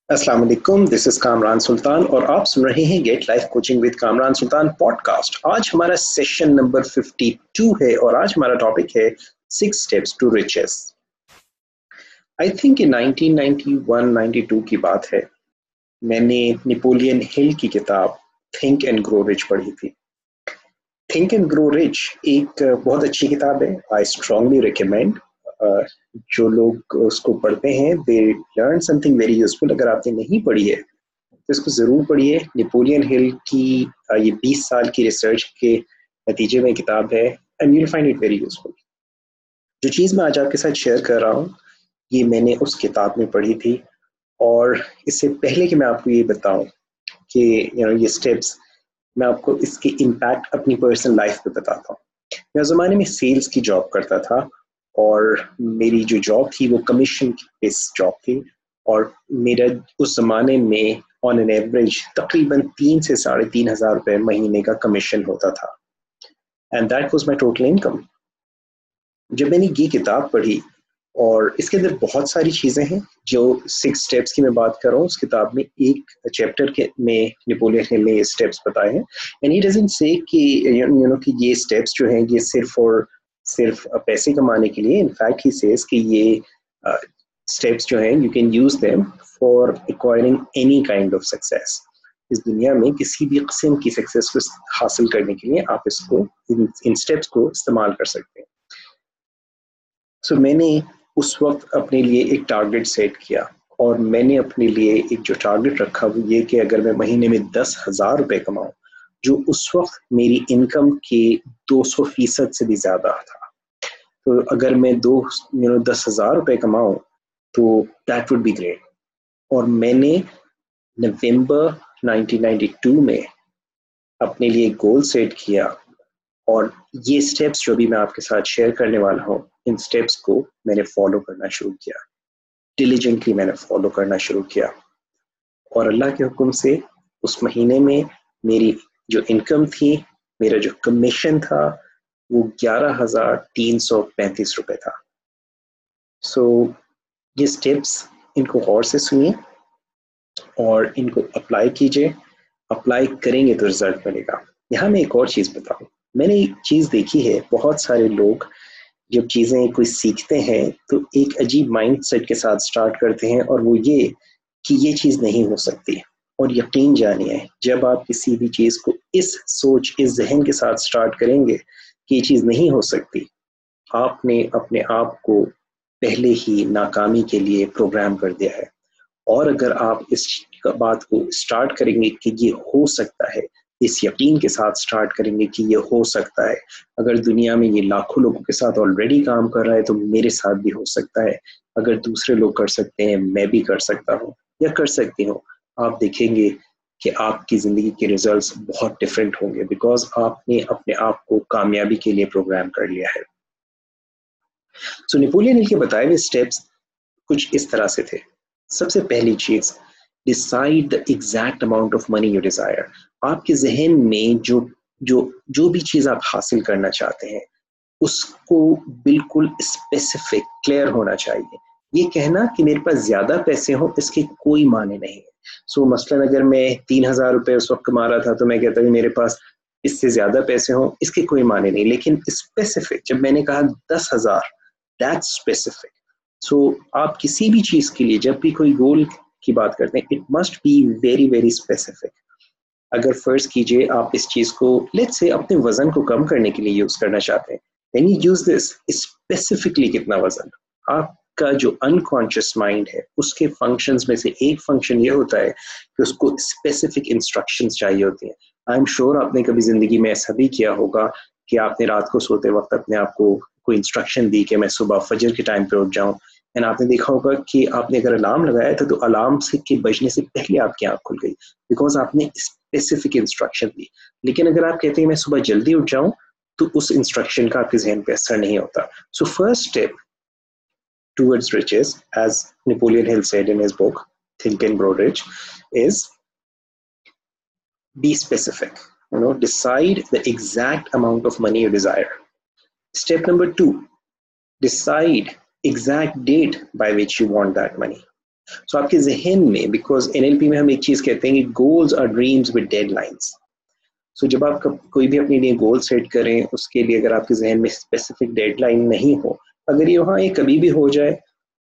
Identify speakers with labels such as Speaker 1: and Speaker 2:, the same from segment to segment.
Speaker 1: अस्सलाम वालेकुम, this is Kamran सुल्तान और आप सुन रहे हैं get life coaching with Kamran Sultan podcast. आज हमारा सेशन नंबर 52 है और आज हमारा टॉपिक है 6 steps to riches. I think ये 1991-92 की बात है। मैंने नेपोलियन हिल की किताब थिंक एंड ग्रो रिच पढ़ी थी। थिंक एंड ग्रो रिच एक बहुत अच्छी किताब है। आई स्ट्रांगली रिकमेंड जो लोग उसको पढ़ते हैं they learn something very useful. अगर आपने नहीं पढ़ी है तो इसको ज़रूर पढ़िए। नेपोलियन हिल की ये 20 साल की रिसर्च के नतीजे में किताब है and you will find it very useful. जो चीज़ मैं आज आपके साथ शेयर कर रहा हूँ ये मैंने उस किताब में पढ़ी थी। और इससे पहले कि मैं आपको ये बताऊं कि ये स्टेप्स, मैं आपको इसके इम्पैक्ट अपनी पर्सनल लाइफ पे बताता हूँ। मैं उस ज़माने में सेल्स की जॉब करता था और मेरी जो जॉब थी वो कमीशन बेस्ड जॉब थी और मेरा उस ज़माने में ऑन एन एवरेज तकरीबन 3 से 3,500 रुपये महीने का कमीशन होता था and that was my total income. जब मैंने ये किताब पढ़ी और इसके अंदर बहुत सारी चीज़ें हैं जो 6 स्टेप्स की मैं बात कर रहा हूँ। उस किताब में एक चैप्टर के में नेपोलियन हिल ने ये स्टेप्स बताए हैं एंड ही डजंट से कि कि ये स्टेप्स जो हैं ये सिर्फ पैसे कमाने के लिए। इनफैक्ट ही सेज कि ये स्टेप्स जो हैं you can use them for acquiring any kind of success. इस दुनिया में किसी भी किस्म की सक्सेस को हासिल करने के लिए आप इसको इन स्टेप्स को इस्तेमाल कर सकते हैं। सो मैंने उस वक्त अपने लिए एक टारगेट सेट किया और मैंने अपने लिए एक जो टारगेट रखा वो ये कि अगर मैं महीने में 10,000 रुपये कमाऊं, जो उस वक्त मेरी इनकम के 200% से भी ज़्यादा था, तो अगर मैं 10,000 रुपये कमाऊं तो दैट वुड बी ग्रेट। और मैंने नवंबर 1992 में अपने लिए गोल सेट किया और ये स्टेप्स जो भी मैं आपके साथ शेयर करने वाला हूँ इन स्टेप्स को मैंने फॉलो करना शुरू किया। डिलीजेंटली मैंने फॉलो करना शुरू किया और अल्लाह के हुक्म से उस महीने में मेरी जो इनकम थी, मेरा जो कमीशन था वो 11,335 रुपये था। सो ये स्टेप्स इनको गौर से सुनिए और इनको अप्लाई कीजिए। अप्लाई करेंगे तो रिजल्ट मिलेगा। यहाँ मैं एक और चीज़ बताऊँ, मैंने एक चीज़ देखी है, बहुत सारे लोग जब चीज़ें कोई सीखते हैं तो एक अजीब माइंडसेट के साथ स्टार्ट करते हैं और वो ये कि ये चीज़ नहीं हो सकती। और यकीन जानिए जब आप किसी भी चीज़ को इस सोच, इस जहन के साथ स्टार्ट करेंगे कि ये चीज़ नहीं हो सकती, आपने अपने आप को पहले ही नाकामी के लिए प्रोग्राम कर दिया है। और अगर आप इस बात को स्टार्ट करेंगे कि ये हो सकता है, इस यकीन के साथ स्टार्ट करेंगे कि ये हो सकता है, अगर दुनिया में ये लाखों लोगों के साथ ऑलरेडी काम कर रहा है तो मेरे साथ भी हो सकता है। अगर दूसरे लोग कर सकते हैं मैं भी कर सकता हूँ या कर सकती हूँ। आप देखेंगे कि आपकी ज़िंदगी के रिजल्ट्स बहुत डिफरेंट होंगे बिकॉज आपने अपने आप को कामयाबी के लिए प्रोग्राम कर लिया है। सो नेपोलियन हिल के बताए हुए स्टेप्स कुछ इस तरह से थे। सबसे पहली चीज, decide the exact amount of money you desire. आपके जहन में जो भी चीज आप हासिल करना चाहते हैं उसको बिल्कुल स्पेसिफिक, क्लियर होना चाहिए। ये कहना कि मेरे पास ज्यादा पैसे हो इसके कोई माने नहीं है। सो मसलन अगर मैं 3,000 रुपये उस वक्त कमा रहा था तो मैं कहता कि मेरे पास इससे ज्यादा पैसे हो इसके कोई माने नहीं। लेकिन स्पेसिफिक, जब मैंने कहा 10,000, दैट्स स्पेसिफिक। सो आप किसी भी चीज के लिए जब भी कोई गोल की बात करते हैं it must be very very specific. अगर फर्ज कीजिए आप इस चीज को लेट्स से अपने वजन को कम करने के लिए यूज करना चाहते हैं, then you use this specifically. कितना वजन? आपका जो अनकॉन्शियस माइंड है उसके फंक्शंस में से एक फंक्शन ये होता है कि उसको स्पेसिफिक इंस्ट्रक्शंस चाहिए होती हैं। आई एम श्योर आपने कभी जिंदगी में ऐसा भी किया होगा कि आपने रात को सोते वक्त अपने आप को कोई इंस्ट्रक्शन दी कि मैं सुबह फजर के टाइम पे उठ जाऊं एंड आपने देखा होगा कि आपने अगर अलार्म लगाया था तो अलार्म से के बजने से पहले आपकी आंख खुल गई बिकॉज आपने स्पेसिफिक इंस्ट्रक्शन दी। लेकिन अगर आप कहते हैं मैं सुबह जल्दी उठ जाऊं तो उस इंस्ट्रक्शन का आपके जहन पे असर नहीं होता। So first step towards riches, as Napoleon Hill said in his book Think and Grow Rich, is be specific. Decide the exact amount of money you desire. Step number 2, decide exact date by which you want that money. सो आपके जहन में, because NLP में हम एक चीज कहते हैं कि goals are dreams with deadlines. So जब आप कोई भी अपने लिए गोल सेट करें, उसके लिए अगर आपके जहन में स्पेसिफिक डेडलाइन नहीं हो, अगर ये वहाँ ये कभी भी हो जाए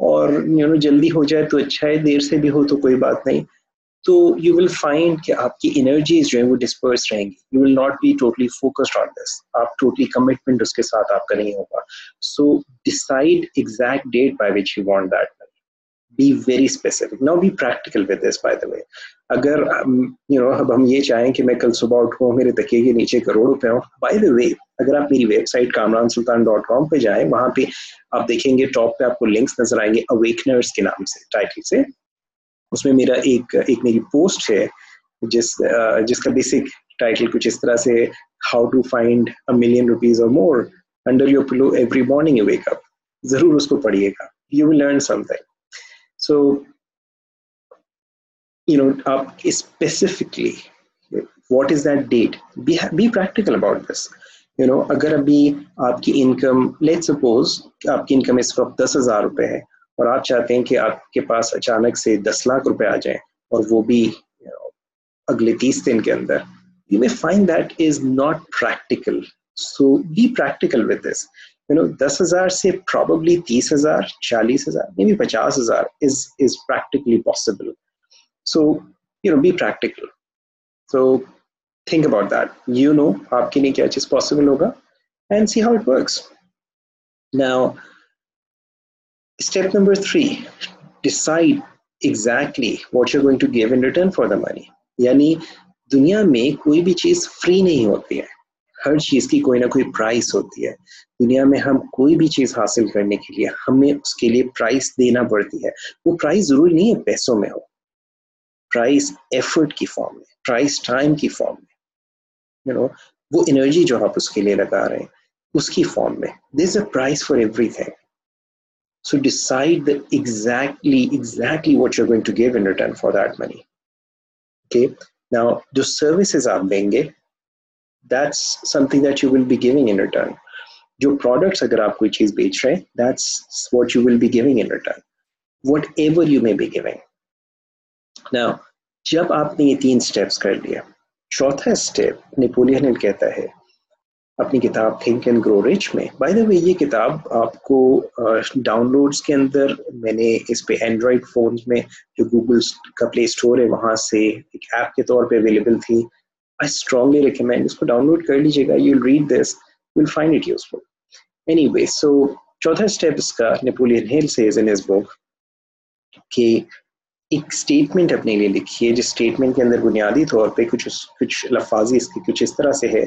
Speaker 1: और जल्दी हो जाए तो अच्छा है, देर से भी हो तो कोई बात नहीं, तो यू विल फाइंड कि आपकी एनर्जीज जो है वो डिस्पर्स रहेंगी. You will not be totally focused on this. आप टोटली कमिटमेंट उसके साथ आपका नहीं होगा. So decide exact date by which you want that. Be very specific. Now be practical with this, by the way. अगर अब हम ये चाहें कि मैं कल सुबह उठूँ, मेरे तकिए के नीचे करोड़ रुपए हो, by the way, अगर आप मेरी वेबसाइट kamransultan.com पे जाएं, वहां पे आप देखेंगे टॉप पे आपको लिंक्स नजर आएंगे अवेकनर्स के नाम से, टाइटल से. उसमें मेरा एक मेरी पोस्ट है जिसका बेसिक टाइटल कुछ इस तरह से, हाउ टू फाइंड ₹1,000,000 और more under your pillow every morning you wake up. जरूर उसको पढ़िएगा, you will learn something. So, आप specifically, what is that date? Be practical about this. अगर अभी आपकी इनकम, let's suppose आपकी इनकम इस वक्त 10,000 रुपए है और आप चाहते हैं कि आपके पास अचानक से 10 लाख रुपए आ जाएं और वो भी अगले 30 दिन के अंदर, you may find that is not practical. So be practical with this. 10,000 से probably 30,000, 40,000, maybe 50,000 is practically possible. So be practical. So think about that. आपके लिए क्या चीज possible होगा and see how it works. Now, step number 3, decide exactly what you're going to give in return for the money. यानी दुनिया में कोई भी चीज फ्री नहीं होती है. हर चीज की कोई ना कोई प्राइस होती है. दुनिया में हम कोई भी चीज हासिल करने के लिए हमें उसके लिए प्राइस देना पड़ती है. वो प्राइस जरूरी नहीं है पैसों में हो, प्राइस एफर्ट की फॉर्म में, प्राइस टाइम की फॉर्म में, वो एनर्जी जो आप उसके लिए लगा रहे हैं उसकी फॉर्म में. There is a price for everything. So decide exactly what you're going to give in return for that money. Okay, now जो सर्विसेज आप देंगे, that's something that you will be giving in return. जो products अगर आप कोई चीज बेच रहे हैं, that's what you will be giving in return, whatever you may be giving. Now, जब आपने ये 3 steps कर लिया, चौथा स्टेप नेपोलियन हिल कहता है अपनी किताब थिंक एंड ग्रो रिच में. बाय द वे, ये किताब आपको डाउनलोड्स के अंदर, मैंने इस पे एंड्रॉइड फोन्स में जो गूगल का प्ले स्टोर है वहां से एक ऐप के तौर पे अवेलेबल थी. I strongly recommend इसको डाउनलोड कर लीजिएगा. You'll read this, you'll find it useful. Anyway, so चौथा स्टेप इसका Napoleon Hill says in his book कि एक स्टेटमेंट अपने लिए लिखिए, जिस स्टेटमेंट के अंदर बुनियादी तौर पे कुछ लफ्ज़ इसके कुछ इस तरह से है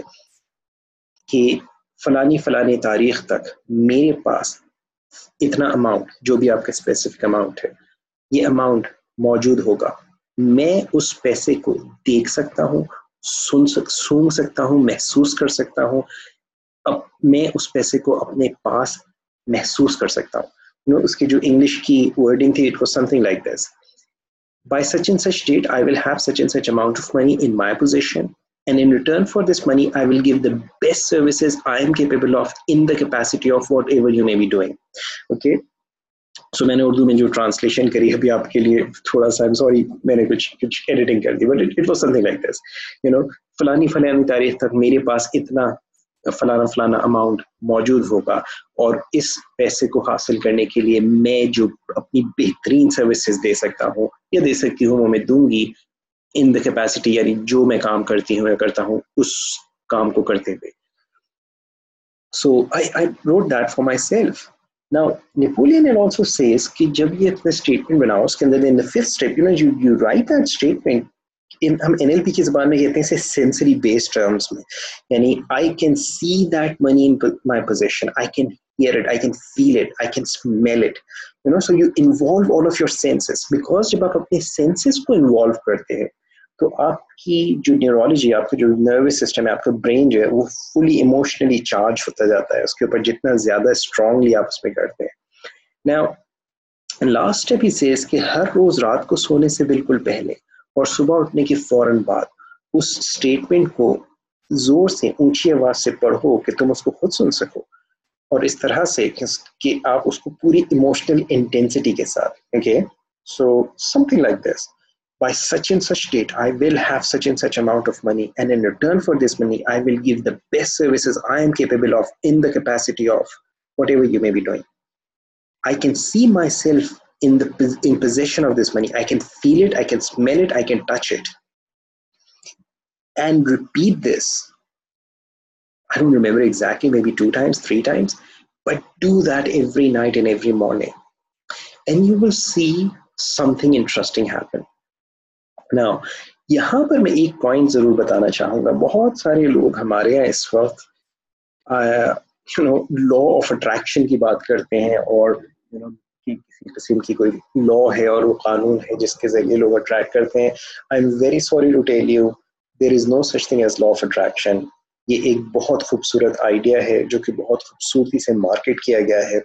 Speaker 1: कि फलानी तारीख तक मेरे पास इतना अमाउंट, जो भी आपका स्पेसिफिक अमाउंट है, ये अमाउंट मौजूद होगा. मैं उस पैसे को देख सकता हूँ, सूंघ सकता हूँ, महसूस कर सकता हूँ. अब मैं उस पैसे को अपने पास महसूस कर सकता हूँ. उसकी जो इंग्लिश की वर्डिंग थी, it was something like this: by such and such date I will have such and such amount of money in my possession, and in return for this money I will give the best services I am capable of in the capacity of whatever you may be doing. Okay, so मैंने उर्दू में जो translation करी अभी आपके लिए, थोड़ा सा sorry, मैंने कुछ एडिटिंग कर दी, but it was something like this. फलानी तारीख तक मेरे पास इतना फलाना अमाउंट मौजूद होगा, और इस पैसे को हासिल करने के लिए मैं जो अपनी बेहतरीन सर्विसेज दे सकता हूँ या दे सकती हूँ वो मैं दूंगी इन द कैपेसिटी, यानी जो मैं काम करती हूँ या करता हूँ उस काम को करते हुए. So I wrote that for myself. Now, Napoleon Hill also says कि जब ये अपने स्टेटमेंट बनाओ, उसके अंदर in the 5th step, you write that statement. हम NLP की ज़बान में कहते हैं इसे सेंसरी बेस्ड टर्म्स में, यानी I can see that money in my possession, I can hear it, I can feel it, I can smell it. So you involve all of your senses, because जब आप अपने senses को involve करते हैं तो आपकी जो न्यूरोलॉजी, आपका जो नर्वस सिस्टम है, आपका ब्रेन जो है वो फुली इमोशनली चार्ज होता जाता है. उसके ऊपर जितना ज्यादा स्ट्रांगली आप उसमें करते हैं. Now last step he says कि हर रोज रात को सोने से बिल्कुल पहले और सुबह उठने के फौरन बाद उस स्टेटमेंट को जोर से ऊंची आवाज से पढ़ो कि तुम उसको खुद सुन सको, और इस तरह से कि आप उसको पूरी इमोशनल इंटेंसिटी के साथ, okay, So something like this: by such and such date I will have such and such amount of money, and in return for this money I will give the best services I am capable of in the capacity of whatever you may be doing. I can see myself in possession of this money. I can feel it, I can smell it, I can touch it. And repeat this. I don't remember exactly, maybe 2 times, 3 times, but do that every night and every morning. And you will see something interesting happen. Now, यहाँ पर मैं एक point जरूर बताना चाहूंगा. बहुत सारे लोग हमारे यहाँ इस वक्त लॉ ऑफ अट्रैक्शन की बात करते हैं, और कि किसी किस्म की कोई लॉ है और वो कानून है जिसके जरिए लोग अट्रैक्ट करते हैं. I am very sorry to tell you, there is no such thing as law of attraction. ये एक बहुत खूबसूरत आइडिया है जो कि बहुत खूबसूरती से मार्केट किया गया है,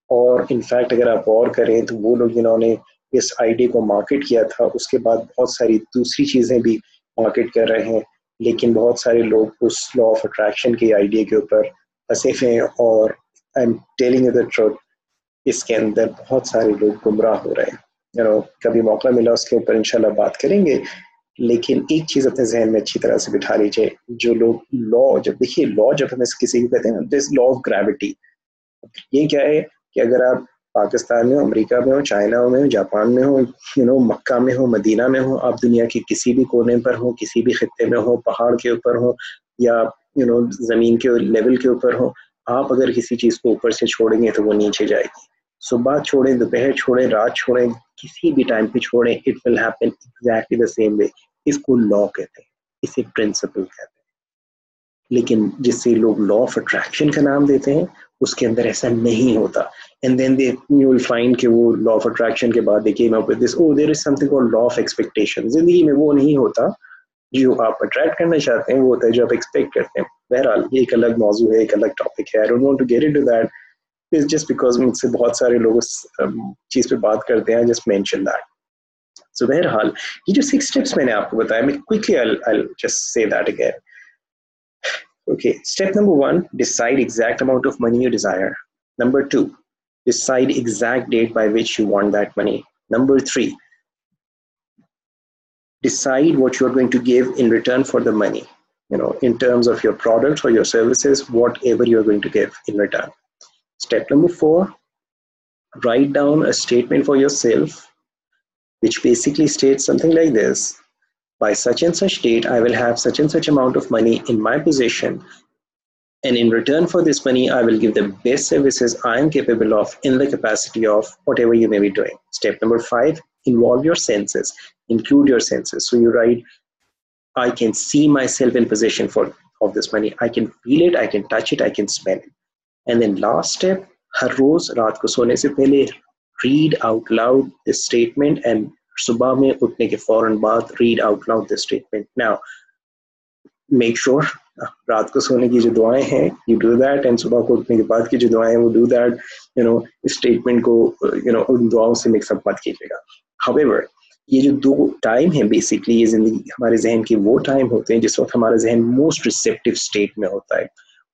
Speaker 1: और इनफैक्ट अगर आप गौर करें तो वो लोग जिन्होंने इस आइडिया को मार्केट किया था उसके बाद बहुत सारी दूसरी चीज़ें भी मार्केट कर रहे हैं, लेकिन बहुत सारे लोग उस लॉ ऑफ अट्रैक्शन के आइडिया के ऊपर फंसे हैं. और I am telling you the truth, इसके अंदर बहुत सारे लोग गुमराह हो रहे हैं. कभी मौका मिला उसके ऊपर इंशाल्लाह बात करेंगे, लेकिन एक चीज़ अपने जहन में अच्छी तरह से बिठा लीजिए. जो लोग लॉ, जब देखिए लॉ जब हम किसी को कहते हैं ना, दिस लॉ ऑफ ग्रेविटी, ये क्या है कि अगर आप पाकिस्तान में हो, अमेरिका में हो, चाइना में हो, जापान में हो, मक्का में हो, मदीना में हो, आप दुनिया के किसी भी कोने पर हो, किसी भी खित्ते में हो, पहाड़ के ऊपर हो या ज़मीन के लेवल के ऊपर हो, आप अगर किसी चीज़ को ऊपर से छोड़ेंगे तो वो नीचे जाएगी. सुबह छोड़ें, दोपहर छोड़ें, रात छोड़ें, किसी भी टाइम पे छोड़ें, it will happen exactly the same way. इसको लॉ कहते हैं, इसे प्रिंसिपल कहते हैं. लेकिन जिससे लोग लॉ ऑफ अट्रैक्शन का नाम देते हैं उसके अंदर ऐसा नहीं होता. And then they you will find कि वो लॉ ऑफ अट्रैक्शन के बाद they came up with this, oh there is something called law of expectation. जिंदगी में वो नहीं होता जो आप अट्रैक्ट करना चाहते हैं, वो होता है जो आप एक्सपेक्ट करते हैं. बहरहाल ये एक अलग मौजू है, एक अलग टॉपिक है. I don't want to get into that, it's just because मुझसे बहुत सारे लोग उस चीज पे बात करते हैं. Just mention that. सो बहरहाल ये जो 6 स्टेप्स मैंने आपको बताया, मैं quickly I just say that again. Okay, step number 1, decide exact amount of money you desire. Number 2, decide exact date by which you want that money. Number 3, decide what you're going to give in return for the money, in terms of your products or your services, whatever you're going to give in return. Step number 4, write down a statement for yourself, which basically states something like this: by such and such date, I will have such and such amount of money in my possession, and in return for this money, I will give the best services I am capable of in the capacity of whatever you may be doing. Step number 5, involve your senses, include your senses. So you write, I can see myself in possession of this money. I can feel it, I can touch it, I can smell it. And then last step, हर रोज रात को सोने से पहले read out loud this statement, and सुबह में उठने के फौरन बाद read out loud this statement. Now, make sure रात को सोने की जो दुआएं हैं you do that, and सुबह को उठने के बाद की जो दुआएं हैं वो do that. इस statement को उन दुआओं से mix up मत कीजिएगा. However, ये जो 2 टाइम है बेसिकली, ये जिंदगी हमारे जहन के वो टाइम होते हैं जिस वक्त हमारा जहन मोस्ट रिसेप्टिव स्टेट में होता है.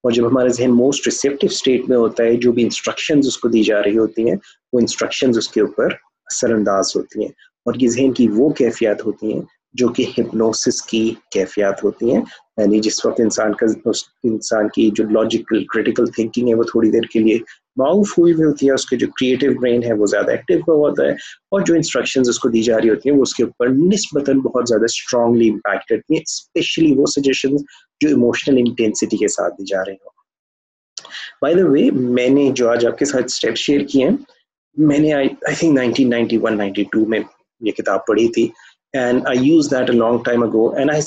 Speaker 1: और जब हमारा जहन मोस्ट रिसेप्टिव स्टेट में होता है, जो भी इंस्ट्रक्शंस उसको दी जा रही होती हैं वो इंस्ट्रक्शंस उसके ऊपर असरअंदाज होती हैं. और ये जहन की वो कैफियत होती हैं जो कि हिप्नोसिस की कैफियत होती हैं. यानी जिस वक्त इंसान की जो लॉजिकल क्रिटिकल थिंकिंग है वो थोड़ी देर के लिए माउफ हुई होती है, उसके जो क्रिएटिव ब्रेन है वो ज़्यादा एक्टिव होता है, और जो इंस्ट्रक्शंस उसको दी जा रही होती हैं वो उसके ऊपर निस्बतन बहुत ज़्यादा स्ट्रांगली इम्पैक्ट करती हैं, स्पेशली वो सजेशंस जो इमोशनल इंटेंसिटी के साथ दी जा रही हो. बाय द वे, मैंने जो आज आपके साथ स्टेप शेयर किए हैं, मैंने आई थिंक 1991-92 में ये किताब पढ़ी थी, and I used that a long time ago, and I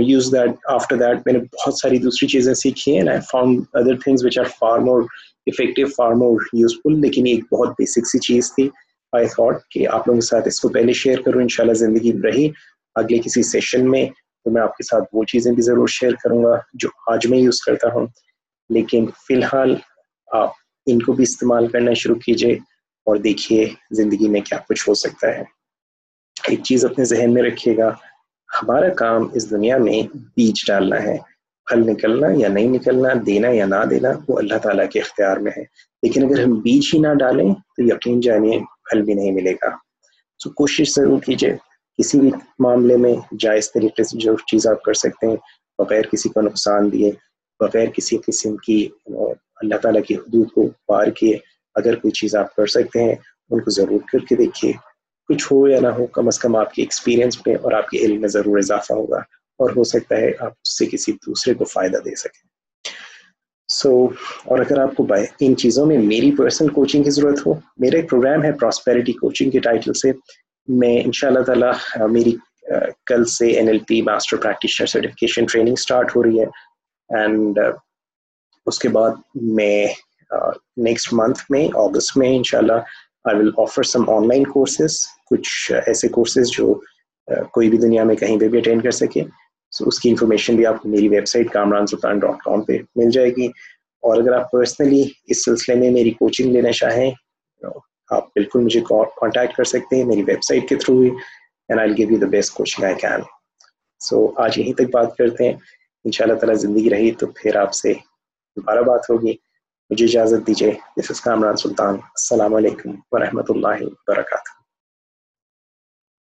Speaker 1: used that after that. मैंने बहुत सारी दूसरी चीज़ें सीखी हैं, and I found other things which are far more effective, far more useful. लेकिन एक बहुत बेसिक सी चीज़ थी. I thought कि आप लोगों के साथ इसको पहले शेयर करूँ, इंशाल्लाह ज़िंदगी रही अगले किसी सेशन में तो मैं आपके साथ वो चीज़ें भी ज़रूर शेयर करूँगा जो आज मैं यूज़ करता हूँ. लेकिन फ़िलहाल आप इनको भी इस्तेमाल करना शुरू कीजिए और देखिए ज़िंदगी में क्या कुछ हो सकता है. एक चीज़ अपने जहन में रखिएगा, हमारा काम इस दुनिया में बीज डालना है. फल निकलना या नहीं निकलना, देना या ना देना, वो अल्लाह ताला के इख्तियार में है. लेकिन अगर हम बीज ही ना डालें तो यकीन जानिए फल भी नहीं मिलेगा. سو کوشش ضرور کیجیے کسی بھی معاملے میں جائز طریقے سے جو چیز آپ کر سکتے ہیں بغیر کسی کو نقصان دیے، بغیر کسی قسم کی اللہ تعالیٰ کی حدود کو پار کیے اگر کوئی چیز آپ کر سکتے ہیں ان کو ضرور کر کے دیکھیے. کچھ ہو یا نہ ہو، کم از کم آپ کے ایکسپیرینس میں اور آپ کے علم میں ضرور اضافہ ہوگا اور ہو سکتا ہے آپ اس سے کسی دوسرے کو فائدہ دے سکیں. اور اگر آپ کو ان چیزوں میں میری پرسنل کوچنگ کی ضرورت ہو، میرا ایک پروگرام ہے پراسپیرٹی کوچنگ کے ٹائٹل سے. میں انشاءاللہ تعالی میری کل سے NLP master practitioner certification training start ہو رہی ہے، اینڈ اس کے بعد میں نیکسٹ منتھ میں اگست میں انشاءاللہ I will offer some online courses, کچھ ایسے کورسز جو کوئی بھی دنیا میں کہیں پہ بھی اٹینڈ کر سکے. سو اس کی انفارمیشن بھی آپ کو میری ویب سائٹ kamransultan.com پہ مل جائے گی. اور اگر آپ پرسنلی اس سلسلے میں میری کوچنگ لینا چاہیں آپ بالکل مجھے کانٹیکٹ کر سکتے ہیں میری ویب سائٹ کے تھرو ہی، and I will give you the best coaching I can. So آج یہیں تک بات کرتے ہیں، انشاءاللہ تعالی زندگی رہی تو پھر آپ سے دوبارہ بات ہوگی. مجھے اجازت دیجیے. دس از کامران سلطان. السلام علیکم ورحمۃ اللہ وبرکاتہ.